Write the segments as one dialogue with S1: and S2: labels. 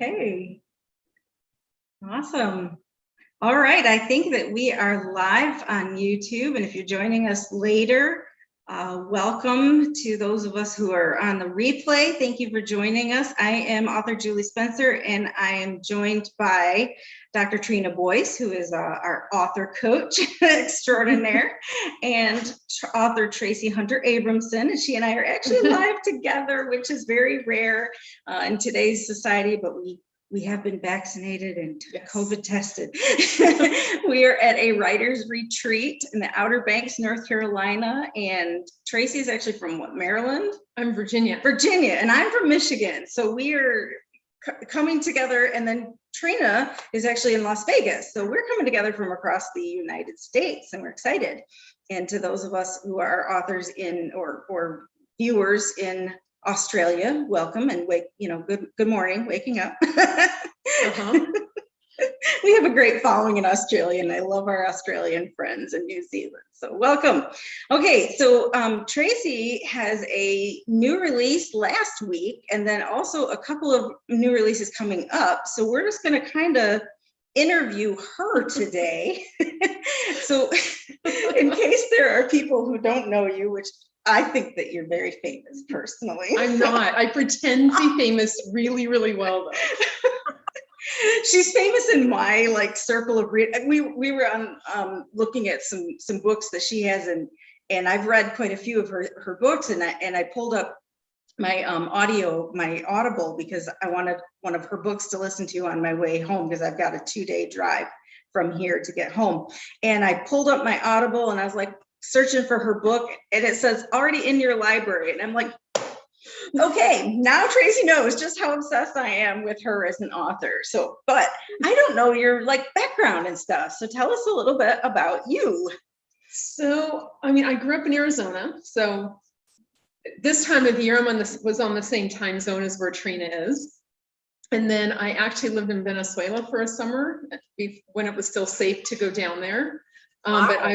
S1: Okay. Awesome. All right. I think that we are live on YouTube. And if you're joining us later, welcome to those of us who are on the replay. Thank you for joining us. I am author Julie Spencer, and I am joined by Dr. Trina Boice, who is our author coach extraordinaire, and author Traci Hunter Abramson. And she and I are actually live together, which is very rare in today's society, but we have been vaccinated and COVID tested. We are at a writer's retreat in the Outer Banks, North Carolina. And Traci is actually from what, Maryland?
S2: I'm Virginia.
S1: Virginia, and I'm from Michigan. So we are coming together. And then Trina is actually in Las Vegas. So we're coming together from across the United States, and we're excited. And to those of us who are authors in or viewers in Australia, welcome, and good morning, waking up. We have a great following in Australia, and I love our Australian friends in New Zealand. So welcome. Okay, so Traci has a new release last week, and then also a couple of new releases coming up. So we're just going to kind of interview her today. So in case there are people who don't know you, which I think that you're very famous personally.
S2: I'm not. I pretend to be famous really, really well, though.
S1: She's famous in my circle of read. We were on looking at some books that she has, and I've read quite a few of her books, and I pulled up my Audible, because I wanted one of her books to listen to on my way home, because I've got a 2-day drive from here to get home. And I pulled up my Audible, and I was like searching for her book, and it says already in your library, and I'm like, okay, now Traci knows just how obsessed I am with her as an author. So, but I don't know your background and stuff. So tell us a little bit about you.
S2: So, I grew up in Arizona. So this time of year, was on the same time zone as where Trina is. And then I actually lived in Venezuela for a summer when it was still safe to go down there.
S1: Wow.
S2: But I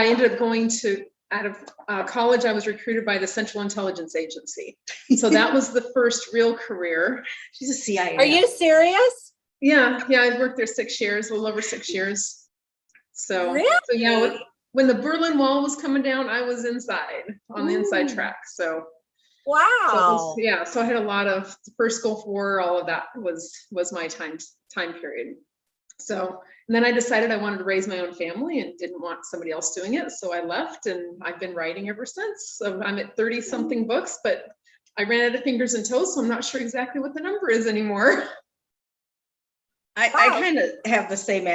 S2: ended up going out of college. I was recruited by the Central Intelligence Agency. So that was the first real career.
S1: She's a CIA.
S3: Are you serious?
S2: Yeah. I worked there 6 years, a little over 6 years. So,
S3: really?
S2: When the Berlin Wall was coming down, I was inside on the inside track. So,
S3: wow.
S2: So I had a lot of the first Gulf War, all of that was my time period. So, and then I decided I wanted to raise my own family and didn't want somebody else doing it. So I left, and I've been writing ever since. So I'm at 30 something books, but I ran out of fingers and toes. So I'm not sure exactly what the number is anymore.
S1: I kind of have the same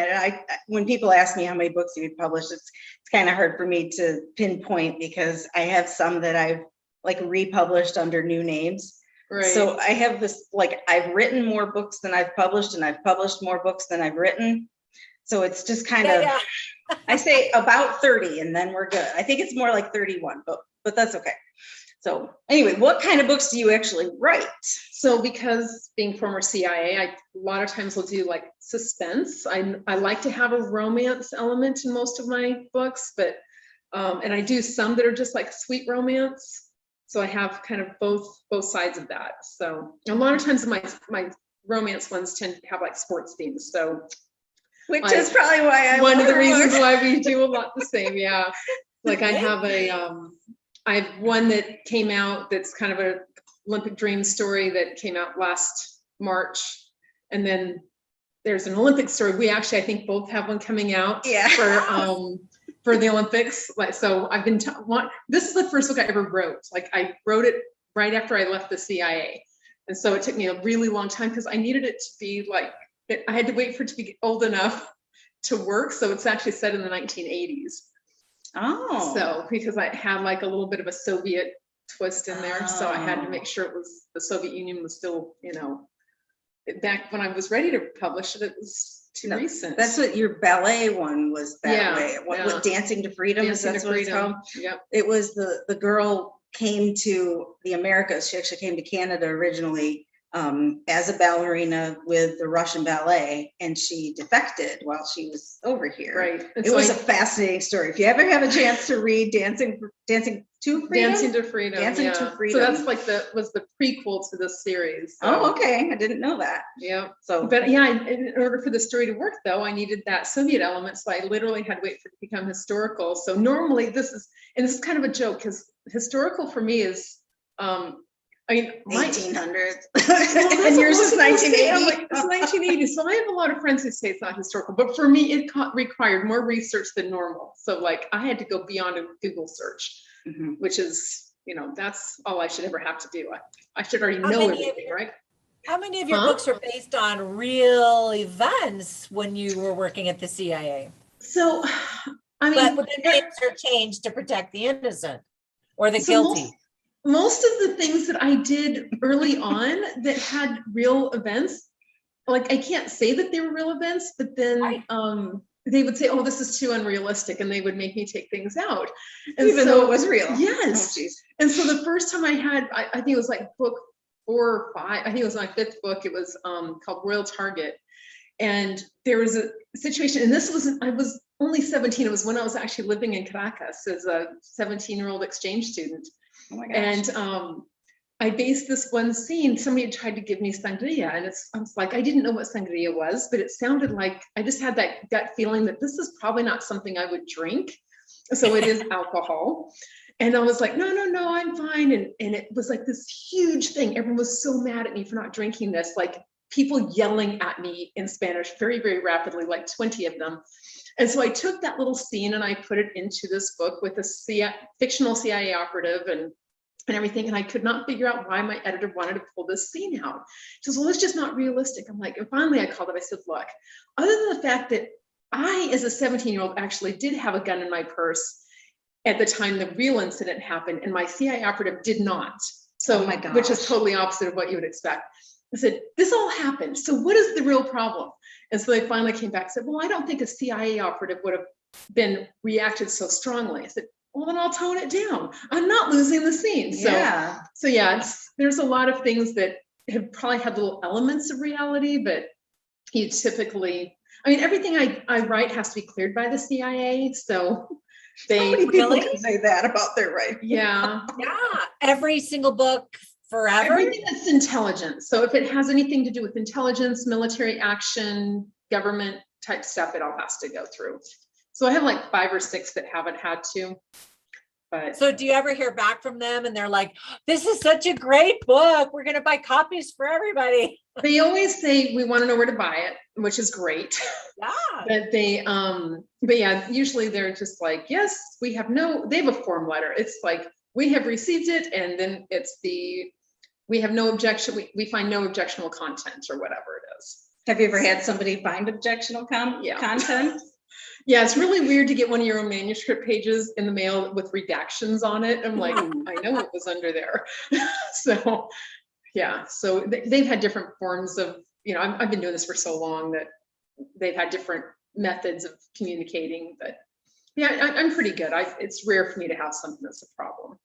S1: when people ask me how many books you've published, it's kind of hard for me to pinpoint, because I have some that I've republished under new names.
S2: Right.
S1: So I have this, I've written more books than I've published, and I've published more books than I've written. So it's just kind of, I say about 30, and then we're good. I think it's more like 31, but that's okay. So anyway, what kind of books do you actually write?
S2: So because being former CIA, I a lot of times will do suspense. I like to have a romance element in most of my books, but and I do some that are just sweet romance. So I have kind of both sides of that. So a lot of times my romance ones tend to have sports themes. So
S1: which is probably why
S2: one of the reasons why we do a lot the same. Yeah. I have I have one that came out that's kind of a Olympic dream story that came out last March. And then there's an Olympic story. We actually, I think, both have one coming out for the Olympics. So I've been this is the first book I ever wrote. I wrote it right after I left the CIA. And so it took me a really long time, because I needed it to be I had to wait for it to be old enough to work. So it's actually set in the 1980s.
S1: Oh.
S2: So because I had a little bit of a Soviet twist in there. So I had to make sure the Soviet Union was still, back when I was ready to publish it, it was too recent.
S1: That's what your ballet one was that way. What Dancing to Freedom?
S2: Dancing to Freedom. Yep.
S1: It was the girl came to the Americas. She actually came to Canada originally as a ballerina with the Russian ballet, and she defected while she was over here.
S2: Right. And
S1: It
S2: so
S1: was a fascinating story. If you ever have a chance to read Dancing to Freedom.
S2: Dancing to Freedom.
S1: Dancing to
S2: So
S1: Freedom.
S2: that's like was the prequel to this series. So,
S1: Oh, okay. I didn't know that.
S2: yeah.
S1: So,
S2: But yeah, in order for the story to work though, I needed that Soviet element. So I literally had to wait for it to become historical. So normally this is kind of a joke because historical for me is, I mean,
S1: 1800s.
S2: Well,
S1: and yours is
S2: that's what I was gonna say.
S1: 1980.
S2: I'm like, it's 1980. So I have a lot of friends who say it's not historical, but for me, it required more research than normal. So like I had to go beyond a Google search,
S1: Mhm.
S2: which is, that's all I should ever have to do. I should already
S3: How
S2: know
S3: many of
S2: everything,
S3: your-
S2: right?
S3: How many of your
S2: Huh?
S3: books are based on real events when you were working at the CIA?
S2: So, I
S3: But
S2: mean,
S3: the names are changed to protect the innocent or the
S2: so
S3: guilty.
S2: most of the things that I did early on that had real events, like I can't say that they were real events, but then
S3: Right.
S2: they would say, "Oh, this is too unrealistic," and they would make me take things out. And
S1: Even though it was real.
S2: Yes.
S1: Oh, geez.
S2: And so the first time I had, I think it was like book 4 or 5. I think it was my 5th book. It was called Royal Target, and there was a situation, and I was only 17. It was when I was actually living in Caracas as a 17-year-old exchange student.
S1: Oh my gosh.
S2: And I based this one scene. Somebody had tried to give me sangria, and I was like, I didn't know what sangria was, but it sounded like I just had that gut feeling that this is probably not something I would drink. So it is alcohol. And I was like, no, I'm fine. And it was like this huge thing. Everyone was so mad at me for not drinking this, like people yelling at me in Spanish very, very rapidly, like 20 of them. And so I took that little scene and I put it into this book with a fictional CIA operative and everything. And I could not figure out why my editor wanted to pull this scene out. She says, well, it's just not realistic. I'm like, and finally I called up, I said, look, other than the fact that I, as a 17-year-old, actually did have a gun in my purse at the time the real incident happened, and my CIA operative did not. So,
S1: Oh my gosh.
S2: which is totally opposite of what you would expect. I said, this all happened. So what is the real problem? And so they finally came back and said, well, I don't think a CIA operative would have been reacted so strongly. I said, well, then I'll tone it down. I'm not losing the scene. So yeah, there's a lot of things that have probably had little elements of reality, but you typically, I mean, everything I write has to be cleared by the CIA. So
S1: So many people
S3: Really?
S1: can say that about their writing.
S2: yeah.
S3: Yeah, every single book forever.
S2: Everything that's intelligence. So if it has anything to do with intelligence, military action, government type stuff, it all has to go through. So I have like 5 or 6 that haven't had to. But
S3: So do you ever hear back from them and they're like, this is such a great book. We're going to buy copies for everybody.
S2: they always say we want to know where to buy it, which is great.
S3: Yeah.
S2: But yeah, usually they're just like, yes, they have a form letter. It's like, we have received it, and then it's we have no objection, we find no objectionable content or whatever it is.
S1: Have you ever had somebody find objectionable
S2: Yeah.
S1: content?
S2: Yeah, it's really weird to get one of your own manuscript pages in the mail with redactions on it. I'm like, I know what was under there. So yeah, so they've had different forms of, I've been doing this for so long that they've had different methods of communicating, but yeah, I'm pretty good. It's rare for me to have something that's a problem.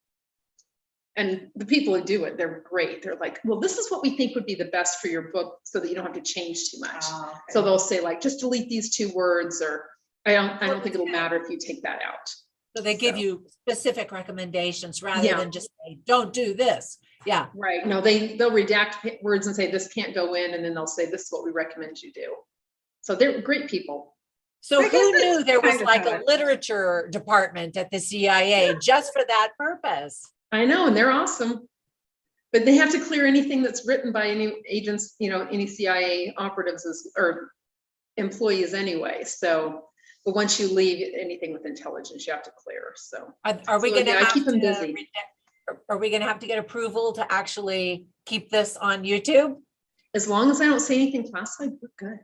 S2: And the people who do it, they're great. They're like, well, this is what we think would be the best for your book so that you don't have to change too much.
S1: Oh, okay.
S2: So they'll say like, just delete these 2 words, or I don't think it'll matter if you take that out.
S3: So they give you specific recommendations rather
S2: Yeah.
S3: than just say, don't do this. Yeah.
S2: Right. No, they'll redact words and say this can't go in, and then they'll say this is what we recommend you do. So they're great people.
S3: So
S1: I guess
S3: who
S1: that's
S3: knew there was
S1: kind of
S3: like
S1: how
S3: a
S1: it-
S3: literature department at the CIA just for that purpose?
S2: I know, and they're awesome. But they have to clear anything that's written by any agents, any CIA operatives or employees anyway. So, but once you leave, anything with intelligence, you have to clear. So
S3: Are we
S2: So,
S3: going to
S2: yeah, I
S3: have
S2: keep them
S3: to
S2: busy.
S3: are we going to have to get approval to actually keep this on YouTube?
S2: As long as I don't say anything classified, we're good.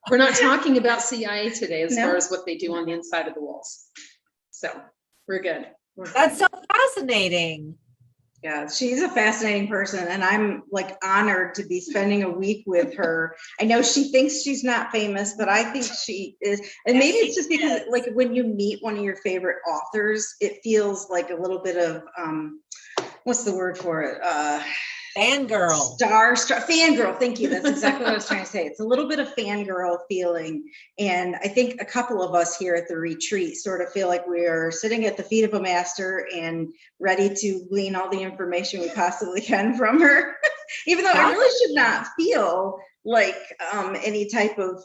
S2: We're not talking about CIA today as
S1: No.
S2: far as what they do on the inside of the walls. So we're good.
S3: That's so fascinating.
S1: Yeah, she's a fascinating person, and I'm like honored to be spending a week with her. I know she thinks she's not famous, but I think she is. And maybe it's just because like when you meet one of your favorite authors, it feels like a little bit of what's the word for it?
S3: Fangirl.
S1: Fangirl. Thank you. That's exactly what I was trying to say. It's a little bit of fangirl feeling. And I think a couple of us here at the retreat sort of feel like we are sitting at the feet of a master and ready to glean all the information we possibly can from her. Even though I really should not feel like any type of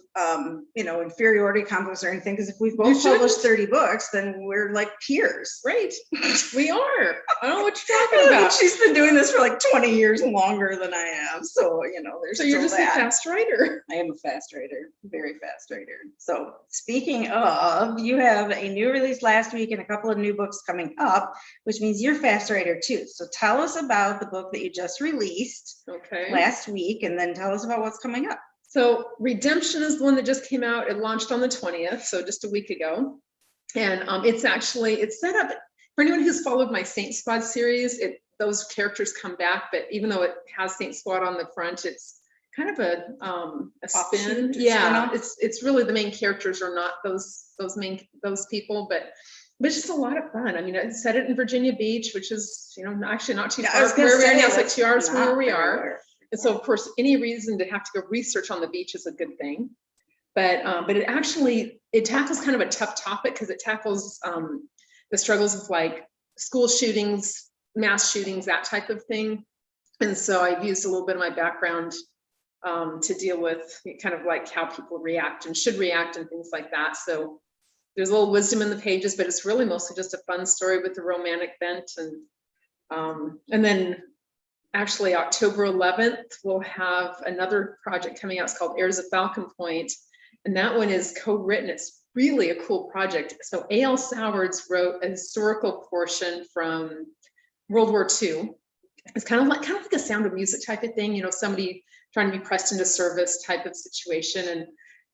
S1: inferiority complex or anything, because if we've both published 30 books, then we're like peers.
S2: Right. We are. I don't know what you're talking about.
S1: She's been doing this for like 20 years longer than I have. So, there's
S2: So you're just a fast writer.
S1: I am a fast writer, very fast writer. So speaking of, you have a new release last week and a couple of new books coming up, which means you're a fast writer too. So tell us about the book that you just released last week, and then tell us about what's coming up.
S2: So Redemption is the one that just came out. It launched on the 20th, so just a week ago. And it's set up for anyone who's followed my Saint Squad series. Those characters come back, but even though it has Saint Squad on the front, it's kind of a spin. Yeah, it's really the main characters are not those people, but it's just a lot of fun. I mean, I set it in Virginia Beach, which is actually not too far from where we are now. It's like 2 hours from where we are. And so, of course, any reason to have to go research on the beach is a good thing. But it tackles kind of a tough topic because it tackles the struggles of like school shootings, mass shootings, that type of thing. And so I've used a little bit of my background to deal with kind of like how people react and should react and things like that. So there's a little wisdom in the pages, but it's really mostly just a fun story with a romantic bent. And then actually October 11th, we'll have another project coming out. It's called Heirs of Falcon Point. And that one is co-written. It's really a cool project. So A.L. Sowards wrote a historical portion from World War II. It's kind of like a Sound of Music type of thing, somebody trying to be pressed into service type of situation. And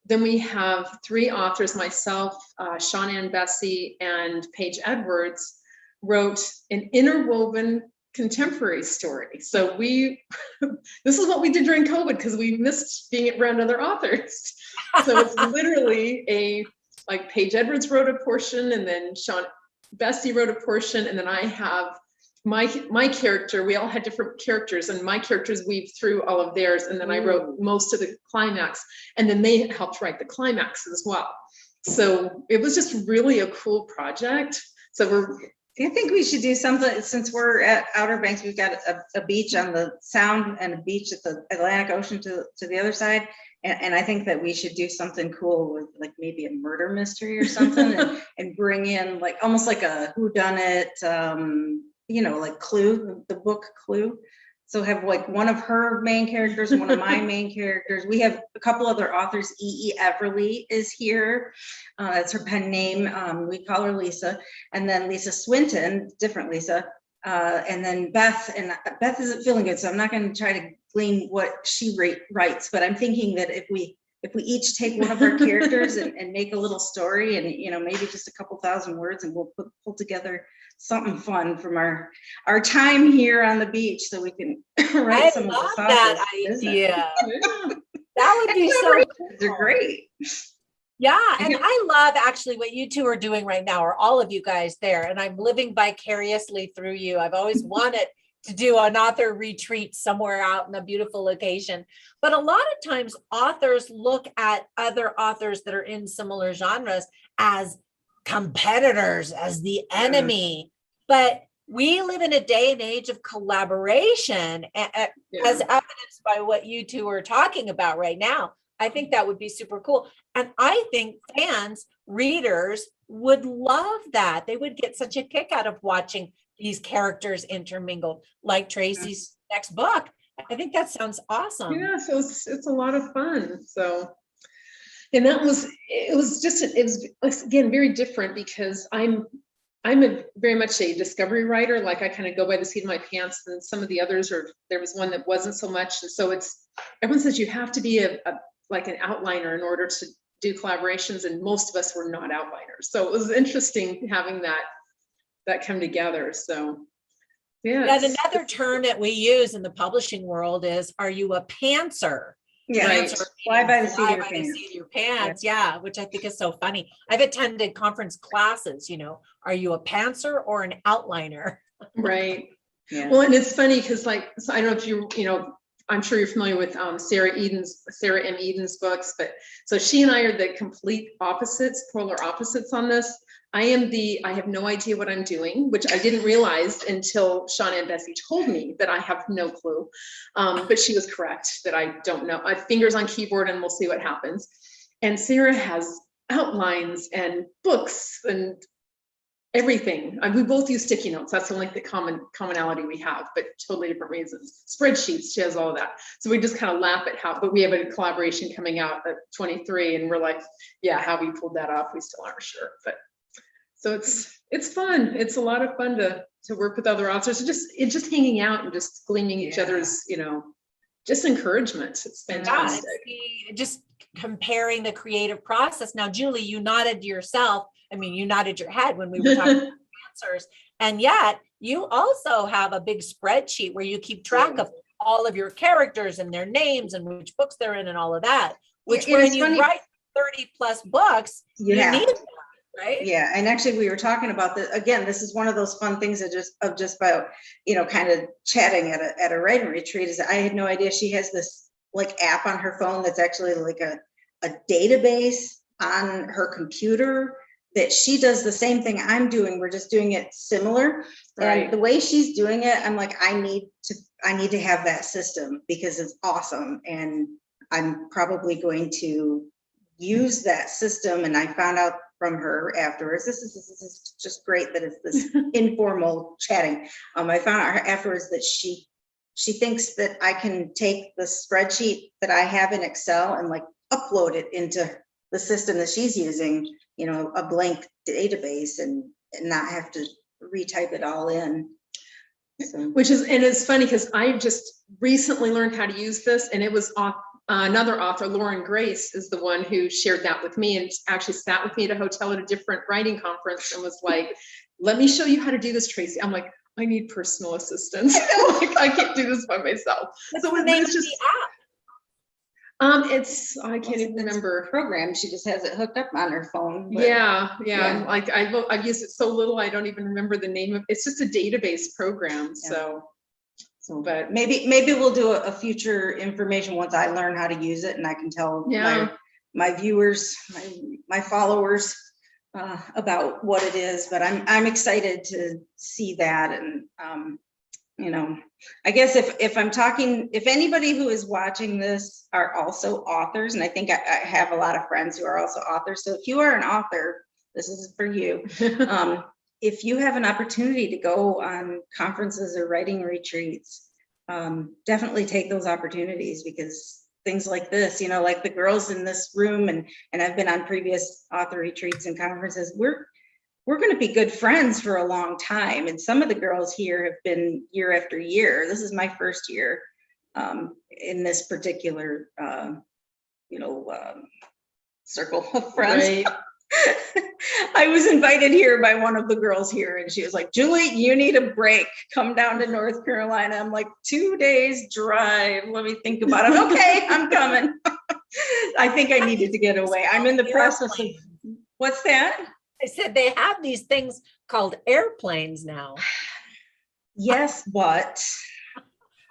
S2: then we have 3 authors, myself, Sean Ann Bessie, and Paige Edwards, wrote an interwoven contemporary story. So this is what we did during COVID because we missed being around other authors. So it's literally like Paige Edwards wrote a portion, and then Sean Bessie wrote a portion, and then I have my character. We all had different characters, and my characters weave through all of theirs, and then I wrote most of the climax, and then they helped write the climax as well. So it was just really a cool project. So
S1: do you think we should do something, since we're at Outer Banks, we've got a beach on the Sound and a beach at the Atlantic Ocean to the other side. And I think that we should do something cool with like maybe a murder mystery or something and bring in like almost like a whodunit, like Clue, the book Clue. So have like one of her main characters, one of my main characters. We have a couple other authors. E. Everly is here. That's her pen name. We call her Lisa. And then Lisa Swinton, different Lisa. And then Beth. And Beth isn't feeling good, so I'm not going to try to glean what she writes. But I'm thinking that if we each take one of our characters and make a little story and, maybe just a couple thousand words, and we'll pull together something fun from our time here on the beach so we can write some of the thoughts.
S3: That idea. That would be so cool.
S1: They're great.
S3: Yeah, and I love actually what you two are doing right now, or all of you guys there, and I'm living vicariously through you. I've always wanted to do an author retreat somewhere out in a beautiful location. But a lot of times authors look at other authors that are in similar genres as competitors, as the enemy. But we live in a day and age of collaboration, as evidenced by what you two are talking about right now. I think that would be super cool. And I think fans, readers would love that. They would get such a kick out of watching these characters intermingled, like Traci's next book. I think that sounds awesome.
S2: Yeah, so it's a lot of fun. So, and it was again very different because I'm very much a discovery writer. Like I kind of go by the seat of my pants, and some of the others there was one that wasn't so much. And so everyone says you have to be like an outliner in order to do collaborations, and most of us were not outliners. So it was interesting having that come together. So yeah.
S3: And another term that we use in the publishing world is, are you a pantser?
S1: Yeah, right. Fly by the seat
S3: of your pants. Yeah, which I think is so funny. I've attended conference classes, are you a pantser or an outliner?
S2: Right.
S1: Yeah.
S2: Well, and it's funny because like, so I don't know if I'm sure you're familiar with Sarah M. Eden's books, but so she and I are the complete opposites, polar opposites on this. I have no idea what I'm doing, which I didn't realize until Shauna and Bessie told me that I have no clue. But she was correct that I don't know. I have fingers on keyboard and we'll see what happens. And Sarah has outlines and books and everything. We both use sticky notes. That's the only commonality we have, but totally different reasons. Spreadsheets, she has all of that. So we just kind of laugh at how, but we have a collaboration coming out at 23 and we're like, yeah, how we pulled that off, we still aren't sure. But so it's fun. It's a lot of fun to work with other authors. It's just hanging out and just gleaming each other's, just encouragement. It's fantastic.
S3: Just comparing the creative process. Now, Julie, you nodded yourself. I mean, you nodded your head when we were talking about answers. And yet you also have a big spreadsheet where you keep track of all of your characters and their names and which books they're in and all of that, which when you write 30 plus books, you need that, right?
S1: Yeah. And actually we were talking about this again, this is one of those fun things of just about, kind of chatting at a writing retreat is I had no idea she has this like app on her phone that's actually like a database on her computer that she does the same thing I'm doing. We're just doing it similar. Right. And the way she's doing it, I'm like, I need to have that system because it's awesome. And I'm probably going to use that system. And I found out from her afterwards, this is just great that it's this informal chatting. I found out afterwards that she thinks that I can take the spreadsheet that I have in Excel and like upload it into the system that she's using, a blank database and not have to retype it all in. So.
S2: And it's funny because I just recently learned how to use this, and it was another author, Lauren Grace, is the one who shared that with me and actually sat with me at a hotel at a different writing conference and was like, let me show you how to do this, Tracy. I'm like, I need personal assistance. Like, I can't do this by myself.
S3: What's the name of the app?
S2: I can't even remember.
S1: Program. She just has it hooked up on her phone.
S2: Yeah. Like I've used it so little, I don't even remember the name of. It's just a database program.
S1: Yeah. So, but maybe we'll do a future information once I learn how to use it, and I can tell my viewers, my followers about what it is. But I'm excited to see that, and I guess if I'm talking, if anybody who is watching this are also authors, and I think I have a lot of friends who are also authors. So if you are an author, this is for you. If you have an opportunity to go on conferences or writing retreats, definitely take those opportunities, because things like this, like the girls in this room, and I've been on previous author retreats and conferences, we're going to be good friends for a long time. And some of the girls here have been year after year. This is my first year in this particular, circle of friends.
S2: Right.
S1: I was invited here by one of the girls here, and she was like, Julie, you need a break. Come down to North Carolina. I'm like, 2 days drive. Let me think about it. Okay, I'm coming. I think I needed to get away. I'm in the process of, what's that?
S3: I said they have these things called airplanes now.
S1: Yes, but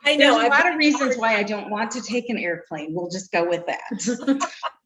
S3: I know
S1: there's a lot of reasons why I don't want to take an airplane. We'll just go with that.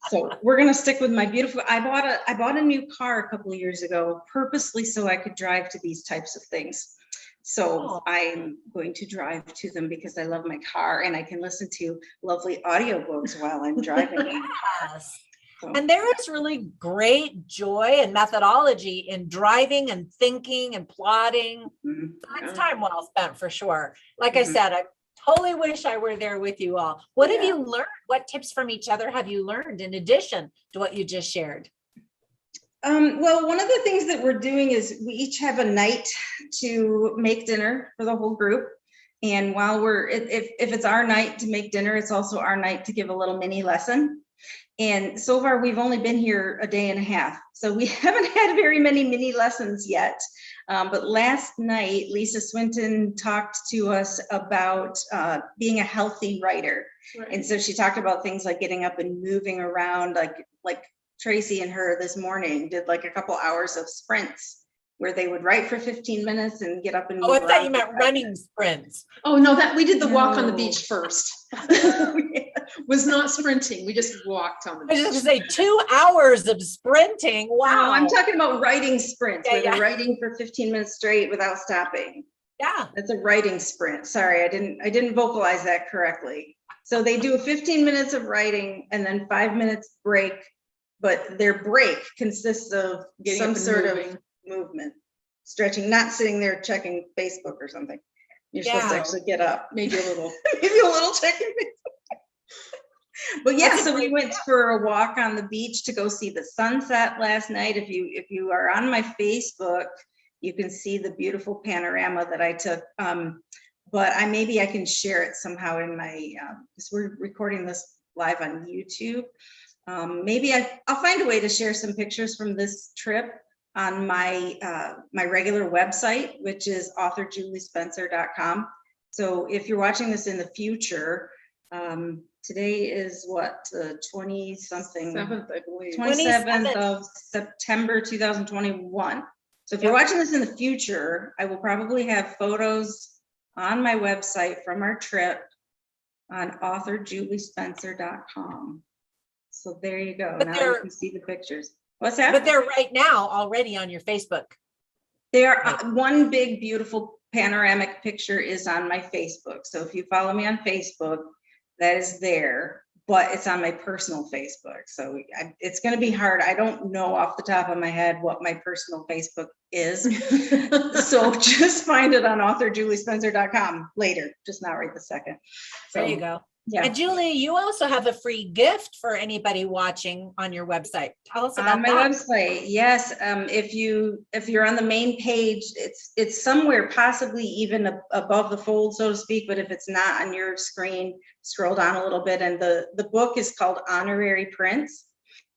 S1: So we're gonna stick with my beautiful. I bought a new car a couple of years ago purposely so I could drive to these types of things. So I'm going to drive to them because I love my car and I can listen to lovely audiobooks while I'm driving.
S3: Yes. And there is really great joy and methodology in driving and thinking and plotting. It's time well spent for sure. Like I said, I totally wish I were there with you all. What have you learned? What tips from each other have you learned in addition to what you just shared?
S1: Well, one of the things that we're doing is we each have a night to make dinner for the whole group. And while if it's our night to make dinner, it's also our night to give a little mini lesson. And so far, we've only been here a day and a half. So we haven't had very many mini lessons yet. But last night, Lisa Swinton talked to us about being a healthy writer. Right. And so she talked about things like getting up and moving around, like Tracy and her this morning did like a couple hours of sprints where they would write for 15 minutes and get up and
S3: Oh, I
S1: move
S3: thought you
S1: around
S3: meant
S1: for 5
S3: running
S1: minutes.
S3: sprints.
S2: Oh, no, that we did the walk on the
S1: No.
S2: beach first. Was not sprinting. We just walked on the
S3: I was
S2: beach.
S3: just gonna say 2 hours of sprinting.
S1: No,
S3: Wow.
S1: I'm talking about writing sprints,
S3: Yeah,
S1: where they're
S3: yeah.
S1: writing for 15 minutes straight without stopping.
S3: Yeah.
S1: That's a writing sprint. Sorry, I didn't vocalize that correctly. So they do 15 minutes of writing and then 5 minutes break, but their break consists of
S2: Getting
S1: some
S2: up and
S1: sort of
S2: moving.
S1: movement, stretching, not sitting there checking Facebook or something. You're supposed to
S3: Yeah.
S1: actually get up.
S2: Maybe a little.
S1: Maybe a little checking Facebook. But yeah,
S3: That's a
S1: so we
S3: great
S1: went for a walk on the beach to go see the sunset last night. If you are on my Facebook, you can see the beautiful panorama that I took. But maybe I can share it somehow in my, because we're recording this live on YouTube. Maybe I'll find a way to share some pictures from this trip on my my regular website, which is authorjuliespencer.com. So if you're watching this in the future, today is what, 20 something,
S2: 7th, I believe.
S1: 27th of September 2021. So if you're watching this in the future, I will probably have photos on my website from our trip on authorjuliespencer.com. So there you go.
S3: But
S1: Now you
S3: they're-
S1: can see the pictures. What's that?
S3: But they're right now already on your Facebook.
S1: They are one big beautiful panoramic picture is on my Facebook. So if you follow me on Facebook, that is there, but it's on my personal Facebook. So it's going to be hard. I don't know off the top of my head what my personal Facebook is. So just find it on authorjuliespencer.com later, just not right this second. So,
S3: There you go.
S1: Yeah.
S3: And Julie, you also have a free gift for anybody watching on your website. Tell us about
S1: On my
S3: that.
S1: website, yes. If you're on the main page, it's somewhere possibly even above the fold, so to speak. But if it's not on your screen, scroll down a little bit. And the book is called Honorary Prince,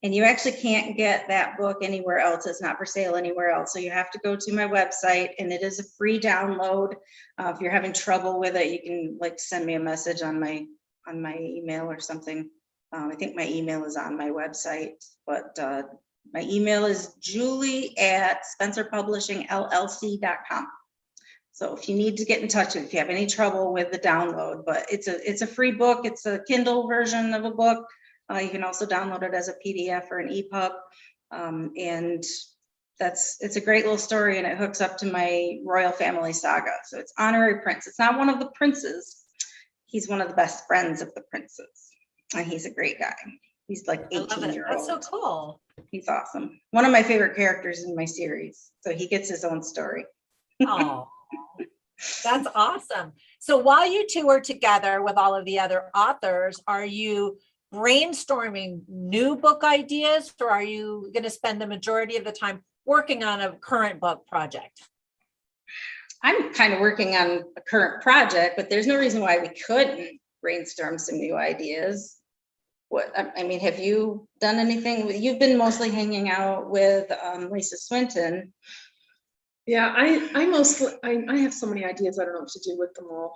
S1: and you actually can't get that book anywhere else. It's not for sale anywhere else. So you have to go to my website, and it is a free download. If you're having trouble with it, you can send me a message on my email or something. I think my email is on my website, but my email is julie@spencerpublishingllc.com. So if you need to get in touch with, if you have any trouble with the download, but it's a free book. It's a Kindle version of a book. You can also download it as a PDF or an EPUB. And it's a great little story, and it hooks up to my royal family saga. So it's Honorary Prince. It's not one of the princes. He's one of the best friends of the princes, and he's a great guy. He's like
S3: I love it.
S1: 18-year-old.
S3: That's so cool.
S1: He's awesome. One of my favorite characters in my series. So he gets his own story.
S3: Oh, that's awesome. So while you two are together with all of the other authors, are you brainstorming new book ideas, or are you going to spend the majority of the time working on a current book project?
S1: I'm kind of working on a current project, but there's no reason why we couldn't brainstorm some new ideas. I mean, have you done anything? You've been mostly hanging out with Lisa Swinton.
S2: Yeah, I have so many ideas. I don't know what to do with them all.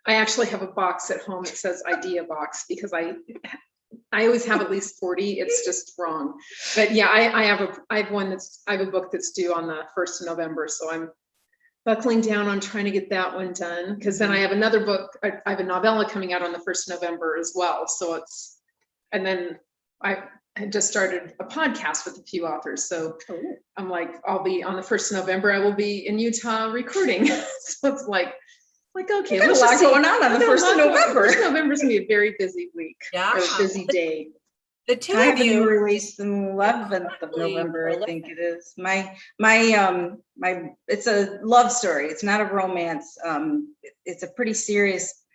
S2: I actually have a box at home that says idea box, because I always have at least 40. It's just wrong. But yeah, I have a book that's due on the 1st of November. So I'm buckling down on trying to get that one done, because then I have another book. I have a novella coming out on the 1st of November as well. So and then I had just started a podcast with a few authors. So I'm like, I'll be on the 1st of November. I will be in Utah recording. So it's like, okay,
S1: There's a lot going on the 1st of November.
S2: 1st of November is gonna be a very busy week.
S3: Yeah.
S2: Or a busy day.
S3: The two
S1: I
S3: of
S1: have a new
S3: you,
S1: release the 11th of November, I think it is. It's a love story. It's not a romance. It's a pretty serious,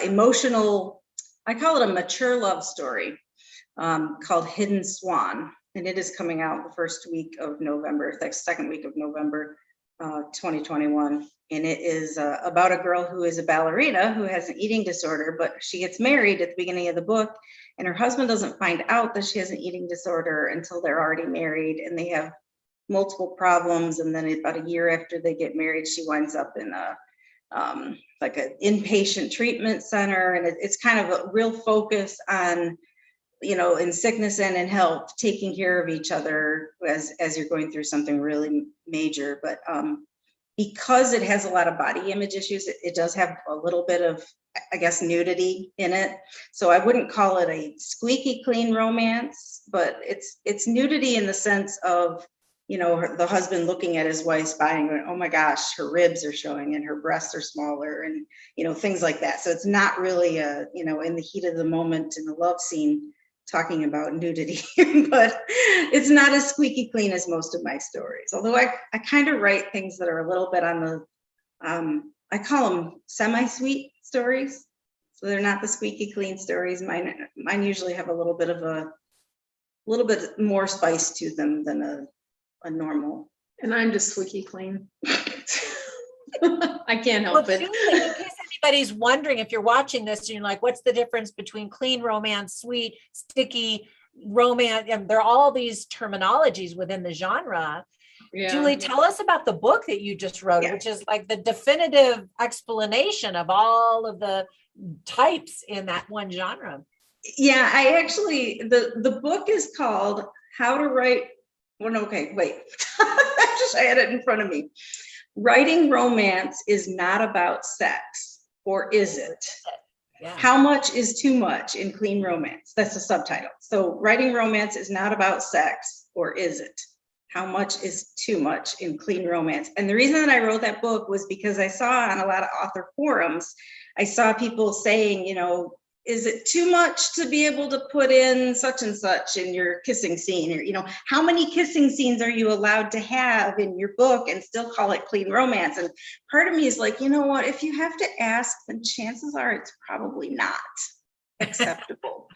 S1: emotional, I call it a mature love story, called Hidden Swan. And it is coming out the first week of November, the second week of November, 2021. And it is about a girl who is a ballerina who has an eating disorder, but she gets married at the beginning of the book, and her husband doesn't find out that she has an eating disorder until they're already married, and they have multiple problems. And then about a year after they get married, she winds up in like an inpatient treatment center. And it's kind of a real focus on in sickness and in health, taking care of each other as you're going through something really major. But because it has a lot of body image issues, it does have a little bit of, I guess, nudity in it. So I wouldn't call it a squeaky clean romance, but it's nudity in the sense of, the husband looking at his wife's body and going, oh my gosh, her ribs are showing and her breasts are smaller, and, things like that. So it's not really in the heat of the moment in the love scene talking about nudity, but it's not as squeaky clean as most of my stories. Although I kind of write things that are a little bit on the, I call them semi-sweet stories. So they're not the squeaky clean stories. Mine usually have a little bit more spice to them than a normal.
S2: And I'm just squeaky clean. I can't help it.
S3: Julie, in case anybody's wondering, if you're watching this and you're like, what's the difference between clean romance, sweet, sticky romance? And there are all these terminologies within the genre.
S2: Yeah.
S3: Julie, tell us about the book that you just wrote,
S1: Yeah.
S3: which is like the definitive explanation of all of the types in that one genre.
S1: Yeah, I actually, the book is called How to Write. Well, no, okay, wait. I had it in front of me. Writing romance is not about sex, or is it?
S3: Yeah.
S1: How much is too much in clean romance? That's the subtitle. So writing romance is not about sex, or is it? How much is too much in clean romance? And the reason that I wrote that book was because I saw on a lot of author forums, I saw people saying, is it too much to be able to put in such and such in your kissing scene? Or, how many kissing scenes are you allowed to have in your book and still call it clean romance? And part of me is like, you know what, if you have to ask, then chances are it's probably not acceptable.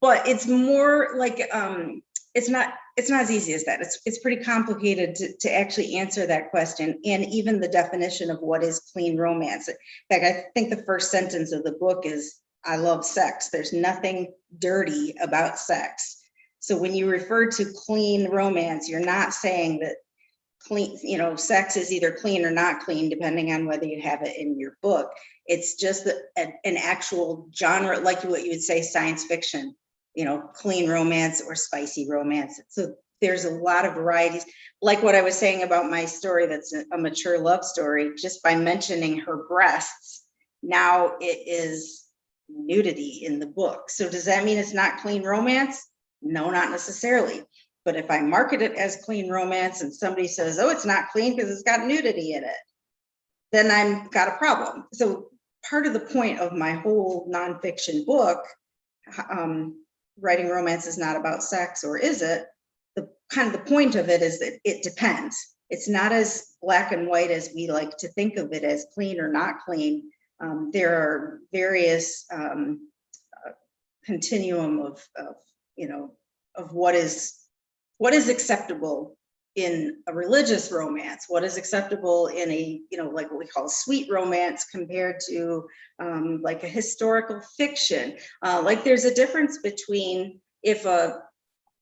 S1: But it's more like, it's not as easy as that. It's pretty complicated to actually answer that question, and even the definition of what is clean romance. In fact, I think the first sentence of the book is, I love sex. There's nothing dirty about sex. So when you refer to clean romance, you're not saying that clean, sex is either clean or not clean, depending on whether you have it in your book. It's just an actual genre, like what you would say science fiction, clean romance or spicy romance. So there's a lot of varieties. Like what I was saying about my story, that's a mature love story, just by mentioning her breasts, now it is nudity in the book. So does that mean it's not clean romance? No, not necessarily. But if I market it as clean romance and somebody says, oh, it's not clean because it's got nudity in it, then I've got a problem. So part of the point of my whole nonfiction book, writing romance is not about sex, or is it? The point of it is that it depends. It's not as black and white as we like to think of it, as clean or not clean. There are various continuum of what is acceptable in a religious romance, what is acceptable in a, like what we call sweet romance compared to like a historical fiction. Like there's a difference between if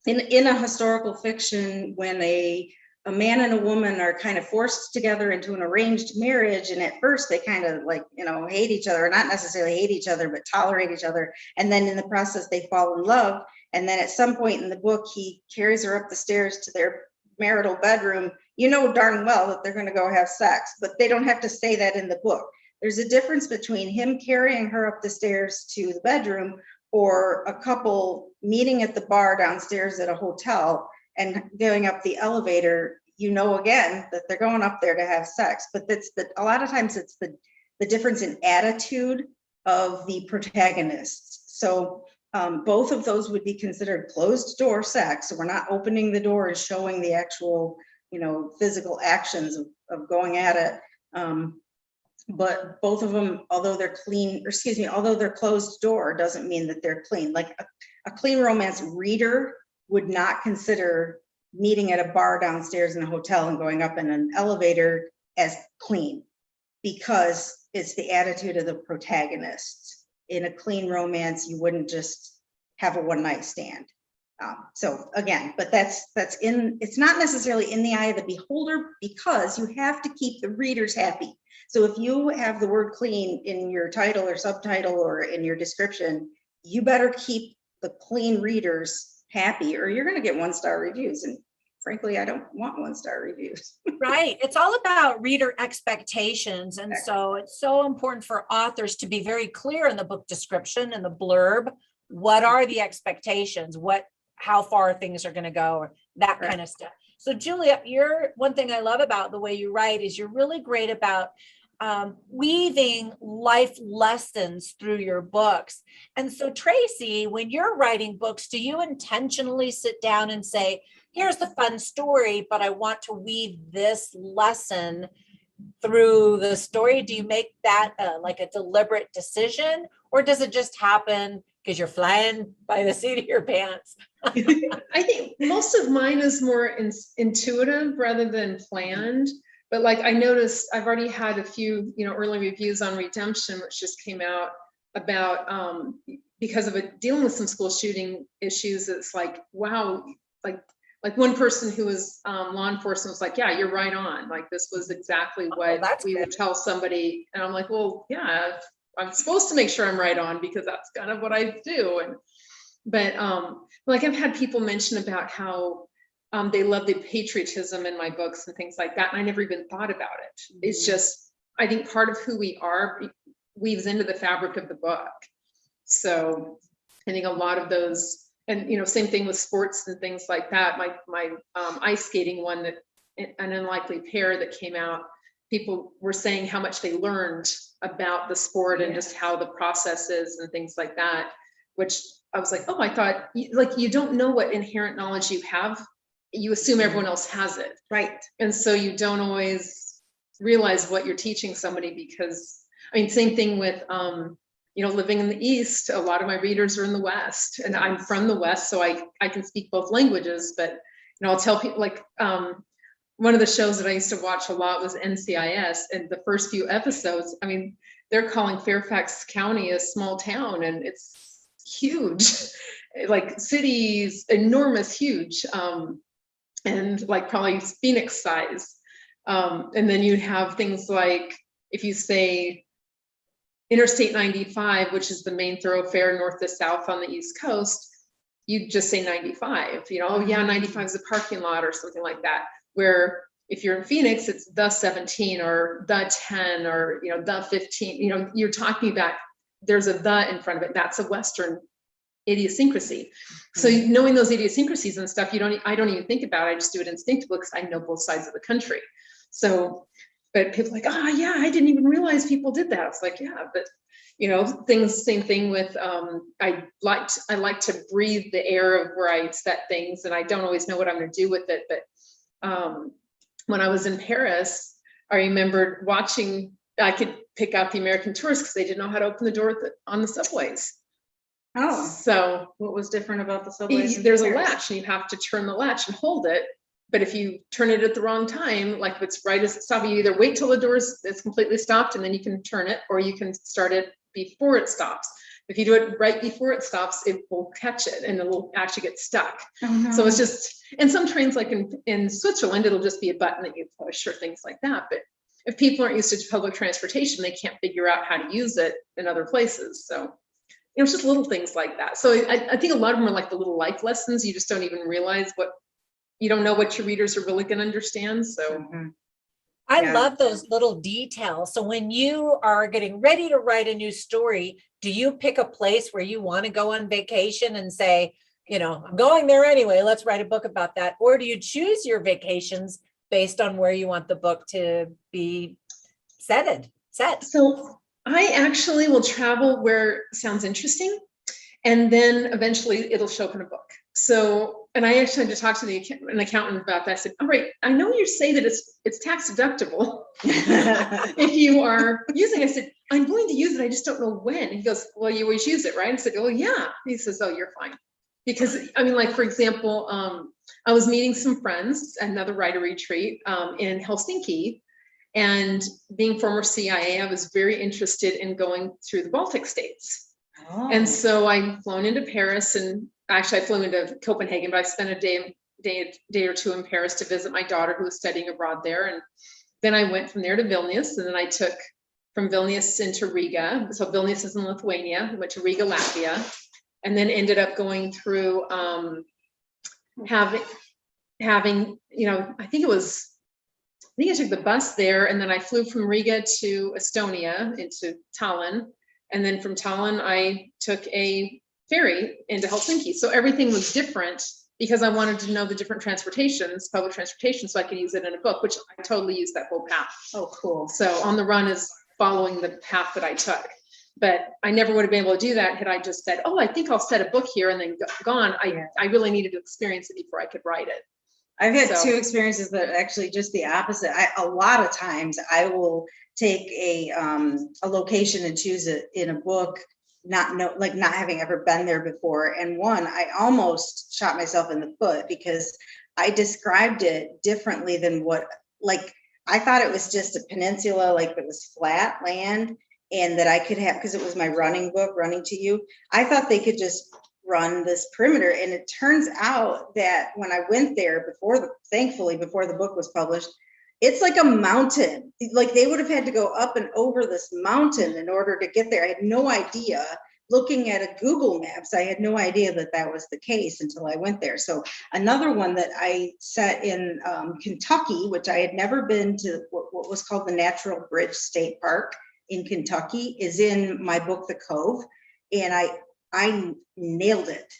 S1: in a historical fiction, when a man and a woman are kind of forced together into an arranged marriage, and at first they kind of like, hate each other, or not necessarily hate each other, but tolerate each other. And then in the process, they fall in love. And then at some point in the book, he carries her up the stairs to their marital bedroom. Darn well that they're going to go have sex, but they don't have to say that in the book. There's a difference between him carrying her up the stairs to the bedroom, or a couple meeting at the bar downstairs at a hotel and going up the elevator. Again that they're going up there to have sex, but a lot of times it's the difference in attitude of the protagonists. So both of those would be considered closed door sex. So we're not opening the door and showing the actual, physical actions of going at it. But both of them, although they're although they're closed door, doesn't mean that they're clean. Like a clean romance reader would not consider meeting at a bar downstairs in a hotel and going up in an elevator as clean, because it's the attitude of the protagonists. In a clean romance, you wouldn't just have a one-night stand. So again, but it's not necessarily in the eye of the beholder, because you have to keep the readers happy. So if you have the word clean in your title or subtitle or in your description, you better keep the clean readers happy, or you're going to get 1-star reviews. And frankly, I don't want 1-star reviews.
S3: Right. It's all about reader expectations. And so it's so important for authors to be very clear in the book description and the blurb. What are the expectations? How far things are going to go, or that kind of stuff. So Julia, one thing I love about the way you write is you're really great about weaving life lessons through your books. And so Traci, when you're writing books, do you intentionally sit down and say, here's the fun story, but I want to weave this lesson through the story? Do you make that like a deliberate decision, or does it just happen because you're flying by the seat of your pants?
S2: I think most of mine is more intuitive rather than planned. But like I noticed, I've already had a few, early reviews on Redemption, which just came out about because of dealing with some school shooting issues. It's like, wow, like one person who was law enforcement was like, yeah, you're right on. Like this was exactly what we would tell somebody. And I'm like, well, yeah, I'm supposed to make sure I'm right on because that's kind of what I do. But like I've had people mention about how they love the patriotism in my books and things like that. And I never even thought about it. It's just, I think part of who we are weaves into the fabric of the book. So I think a lot of those, and same thing with sports and things like that. My ice skating one, that an unlikely pair that came out, people were saying how much they learned about the sport and just how the process is and things like that, which I was like, oh, I thought, like, you don't know what inherent knowledge you have. You assume everyone else has it.
S1: Right.
S2: And so you don't always realize what you're teaching somebody because, same thing with, living in the East, a lot of my readers are in the West, and I'm from the West, so I can speak both languages, but, I'll tell people, like, one of the shows that I used to watch a lot was NCIS, and the first few episodes, they're calling Fairfax County a small town, and it's huge, like cities, enormous, huge, and like probably Phoenix size. And then you'd have things like, if you say Interstate 95, which is the main thoroughfare north to south on the East Coast, you just say 95, oh yeah, 95 is a parking lot or something like that. Where if you're in Phoenix, it's the 17 or the 10 or, the 15, you're talking about, there's a the in front of it. That's a Western idiosyncrasy. So knowing those idiosyncrasies and stuff, I don't even think about it. I just do it instinctively because I know both sides of the country. So, but people are like, oh yeah, I didn't even realize people did that. It's like, yeah, but same thing with, I like to breathe the air of where I set things, and I don't always know what I'm going to do with it. But when I was in Paris, I remembered watching, I could pick out the American tourists because they didn't know how to open the door on the subways.
S1: Oh,
S2: so
S1: what was different about the subways?
S2: There's a latch and you have to turn the latch and hold it. But if you turn it at the wrong time, like if it's right as it's stopping, you either wait till the door's it's completely stopped and then you can turn it, or you can start it before it stops. If you do it right before it stops, it will catch it and it will actually get stuck.
S1: Oh, no.
S2: So it's just, and some trains like in Switzerland, it'll just be a button that you push or things like that. But if people aren't used to public transportation, they can't figure out how to use it in other places. So it's just little things like that. So I think a lot of them are like the little life lessons. You just don't even realize you don't know what your readers are really going to understand. So
S3: I love those little details. So when you are getting ready to write a new story, do you pick a place where you want to go on vacation and say, I'm going there anyway, let's write a book about that? Or do you choose your vacations based on where you want the book to be set?
S2: So I actually will travel where it sounds interesting, and then eventually it'll show up in a book. So, and I actually had to talk to an accountant about that. I said, all right, I know you say that it's tax deductible if you are using it. I said, I'm going to use it, I just don't know when. He goes, well, you always use it, right? I said, oh yeah. He says, oh, you're fine. Because like, for example, I was meeting some friends, another writer retreat in Helsinki, and being former CIA, I was very interested in going through the Baltic states. Oh. And so I've flown into Paris, and actually I flew into Copenhagen, but I spent a day or two in Paris to visit my daughter who was studying abroad there. And then I went from there to Vilnius, and then I took from Vilnius into Riga. So Vilnius is in Lithuania. I went to Riga, Latvia. and then ended up going through having, I think I took the bus there, and then I flew from Riga to Estonia into Tallinn. And then from Tallinn, I took a ferry into Helsinki. So everything was different because I wanted to know the different transportations, public transportation, so I could use it in a book, which I totally used that whole path.
S1: Oh, cool.
S2: So On the Run is following the path that I took. But I never would have been able to do that had I just said, oh, I think I'll set a book here and then gone. I really needed to experience it before I could write it.
S1: I've had two experiences that are actually just the opposite. A lot of times I will take a location and choose it in a book, not having ever been there before. And one, I almost shot myself in the foot because I described it differently than I thought it was just a peninsula, like it was flat land, and that I could have, because it was my running book, Running to You. I thought they could just run this perimeter. And it turns out that when I went there thankfully before the book was published, it's like a mountain. Like they would have had to go up and over this mountain in order to get there. I had no idea. Looking at a Google Maps, I had no idea that was the case until I went there. So another one that I set in Kentucky, which I had never been to, what was called the Natural Bridge State Park in Kentucky, is in my book, The Cove. And I nailed it.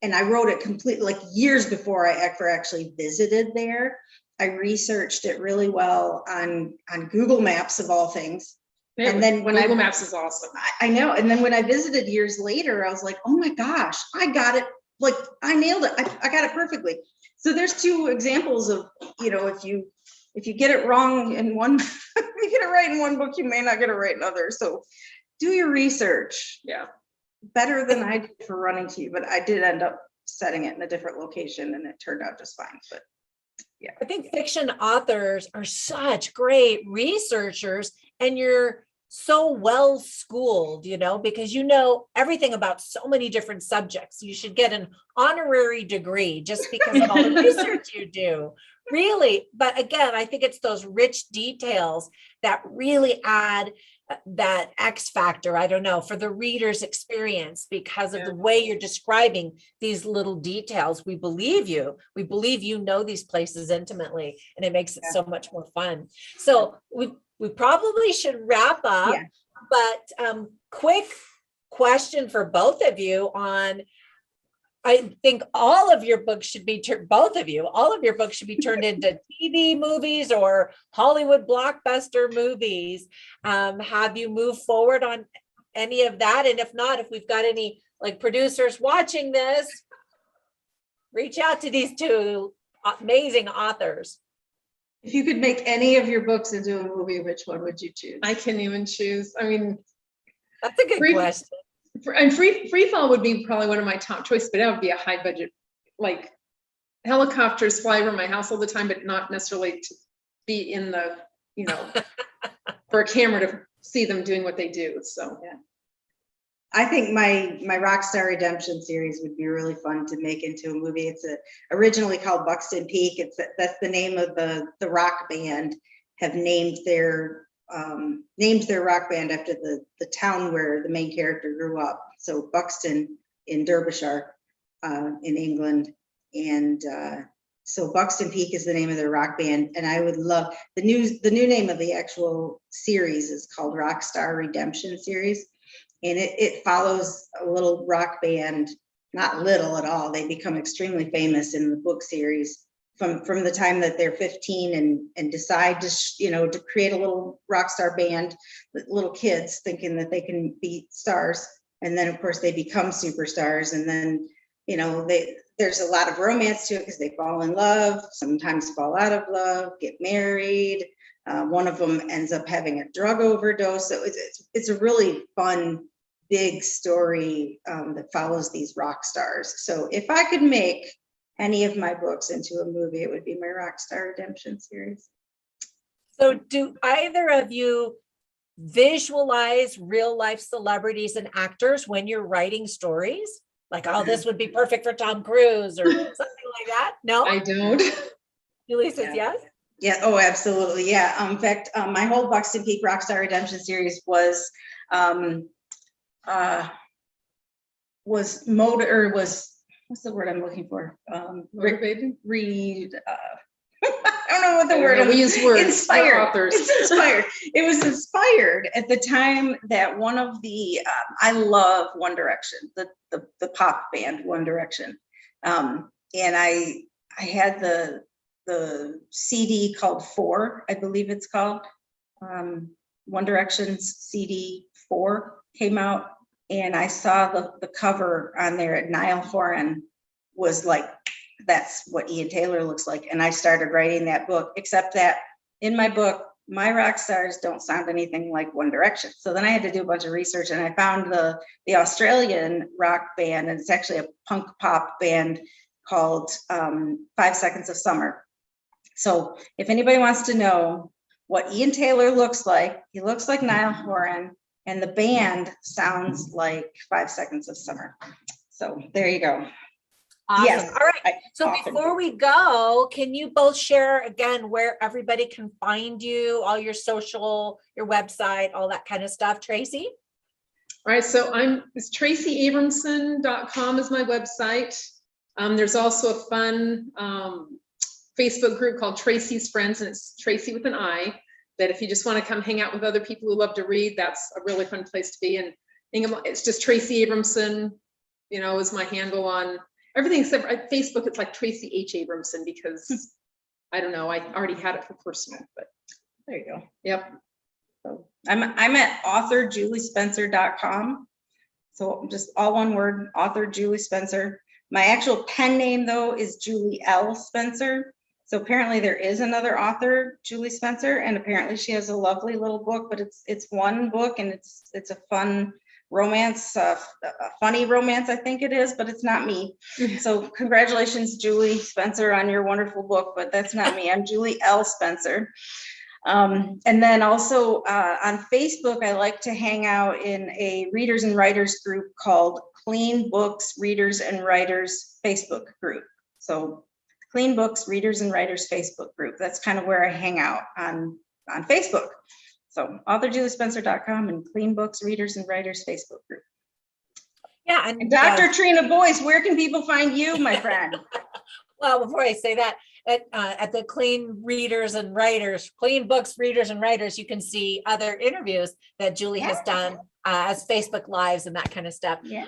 S1: And I wrote it completely, like years before I ever actually visited there. I researched it really well on Google Maps of all things. And then when
S2: Google Maps is awesome.
S1: I know. And then when I visited years later, I was like, oh my gosh, I got it. Like I nailed it. I got it perfectly. So there's two examples of, if you get it wrong in one, if you get it right in one book, you may not get it right in others. So do your research.
S2: Yeah.
S1: Better than I did for Running to You, but I did end up setting it in a different location and it turned out just fine. But yeah.
S3: I think fiction authors are such great researchers, and you're so well schooled, because you know everything about so many different subjects. You should get an honorary degree just because of all the research you do. Really. But again, I think it's those rich details that really add that X factor, I don't know, for the reader's experience because of the way you're describing these little details. We believe you. We believe you know these places intimately, and it makes it so much more fun. So we probably should wrap up, but quick question for both of you on, I think all of your books should be, all of your books should be turned into TV movies or Hollywood blockbuster movies. Have you moved forward on any of that? And if not, if we've got any producers watching this, reach out to these two amazing authors.
S1: If you could make any of your books into a movie, which one would you choose?
S2: I can't even choose. I mean,
S3: that's a good question.
S2: And Free Fall would be probably one of my top choices, but that would be a high budget, like helicopters fly over my house all the time, but not necessarily to be in the, for a camera to see them doing what they do. So yeah.
S1: I think my Rockstar Redemption series would be really fun to make into a movie. It's originally called Buxton Peak. That's the name of the rock band. Have named their rock band after the town where the main character grew up. So Buxton in Derbyshire, in England, and so Buxton Peak is the name of their rock band. And I would love the new name of the actual series is called Rockstar Redemption series. And it follows a little rock band, not little at all. They become extremely famous in the book series from the time that they're 15 and decide to create a little rock star band, little kids thinking that they can be stars. And then of course they become superstars. And then, there's a lot of romance to it because they fall in love, sometimes fall out of love, get married. One of them ends up having a drug overdose. So it's a really fun, big story that follows these rock stars. So if I could make any of my books into a movie, it would be my Rockstar Redemption series.
S3: So do either of you visualize real life celebrities and actors when you're writing stories? Like, oh, this would be perfect for Tom Cruise or something like that? No?
S2: I don't.
S3: Julie says yes?
S1: Yeah. Oh, absolutely. Yeah. In fact, my whole Buxton Peak Rockstar Redemption series was what's the word I'm looking for?
S2: Motivated?
S1: I don't know what the word
S2: We use words.
S1: Inspired.
S2: We're authors.
S1: It's inspired. It was inspired at the time that one of the I love One Direction, the pop band One Direction, and I had the CD called Four, I believe it's called. One Direction's CD 4 came out, and I saw the cover on there at Niall Horan was like, that's what Ian Taylor looks like. And I started writing that book, except that in my book, my rock stars don't sound anything like One Direction. So then I had to do a bunch of research, and I found the Australian rock band, and it's actually a punk pop band called 5 Seconds of Summer. So if anybody wants to know what Ian Taylor looks like, he looks like Niall Horan, and the band sounds like 5 Seconds of Summer. So there you go.
S3: Awesome.
S1: Yes,
S3: All right. So before we go, can you both share again where everybody can find you, all your social, your website, all that kind of stuff, Traci?
S2: All right, so it's traciabramson.com is my website. There's also a fun Facebook group called Traci's Friends, and it's Traci with an I, that if you just want to come hang out with other people who love to read, that's a really fun place to be. And it's just Traci Abramson, is my handle on everything except Facebook. It's like Traci H. Abramson because I don't know, I already had it for personal, but
S1: there you go.
S2: Yep.
S1: So I'm at authorjuliespencer.com. So just all one word, author Julie Spencer. My actual pen name though is Julie L. Spencer. So apparently there is another author, Julie Spencer, and apparently she has a lovely little book, but it's one book, and it's a fun romance, a funny romance, I think it is, but it's not me. So congratulations, Julie Spencer, on your wonderful book, but that's not me. I'm Julie L. Spencer. And then also on Facebook, I like to hang out in a readers and writers group called Clean Books Readers and Writers Facebook group. So Clean Books Readers and Writers Facebook group. That's kind of where I hang out on Facebook. So authorjuliespencer.com and Clean Books Readers and Writers Facebook group.
S3: Yeah,
S1: and Dr. Trina Boice, where can people find you, my friend?
S3: Well, before I say that, at the Clean Readers and Writers, Clean Books Readers and Writers, you can see other interviews that Julie has done as Facebook Lives and that kind of stuff.
S1: Yeah.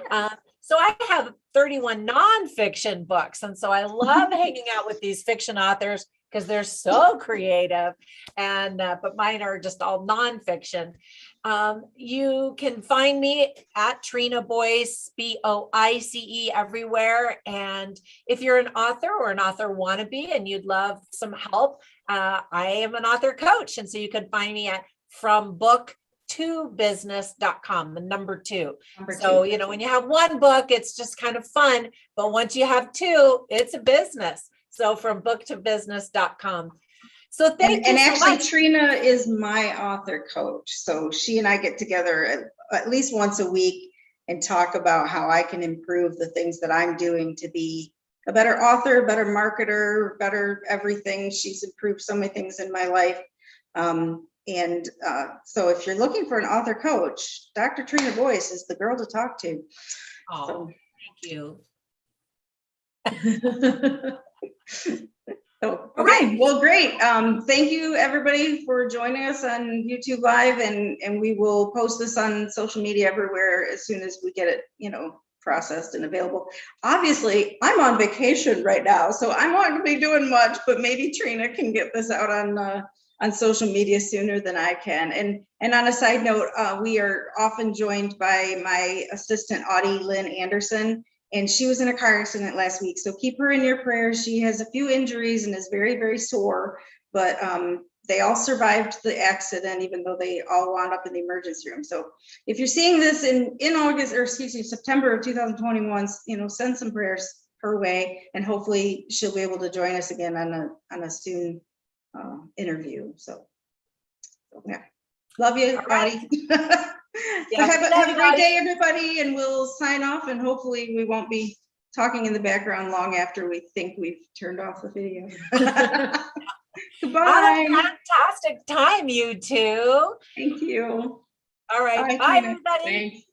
S3: So I have 31 nonfiction books, and so I love hanging out with these fiction authors because they're so creative, and but mine are just all nonfiction. You can find me at Trina Boice, Boice, everywhere. And if you're an author or an author wannabe and you'd love some help, I am an author coach, and so you can find me at FromBookToBusiness.com, the number 2. So, when you have one book, it's just kind of fun, but once you have 2, it's a business. So FromBookToBusiness.com. So thank you. And
S1: actually, Trina is my author coach. So she and I get together at least once a week and talk about how I can improve the things that I'm doing to be a better author, better marketer, better everything. She's improved so many things in my life. So if you're looking for an author coach, Dr. Trina Boice is the girl to talk to.
S3: Oh,
S1: so.
S3: Thank you.
S1: So, okay, well, great. Thank you, everybody, for joining us on YouTube Live, and we will post this on social media everywhere as soon as we get it, processed and available. Obviously, I'm on vacation right now, so I'm not going to be doing much, but maybe Trina can get this out on social media sooner than I can. And on a side note, we are often joined by my assistant, Audie Lynn Anderson, and she was in a car accident last week. So keep her in your prayers. She has a few injuries and is very, very sore, but they all survived the accident, even though they all wound up in the emergency room. So if you're seeing this in August, or excuse me, September of 2021, send some prayers her way, and hopefully she'll be able to join us again on a soon interview. So yeah, love you, Audie.
S3: Yeah,
S1: have a great day, everybody, and we'll sign off, and hopefully we won't be talking in the background long after we think we've turned off the video. Goodbye.
S3: Have a fantastic time, you two.
S1: Thank you.
S3: All right.
S1: Bye,
S3: Bye
S1: Trina.
S3: everybody.
S2: Thanks.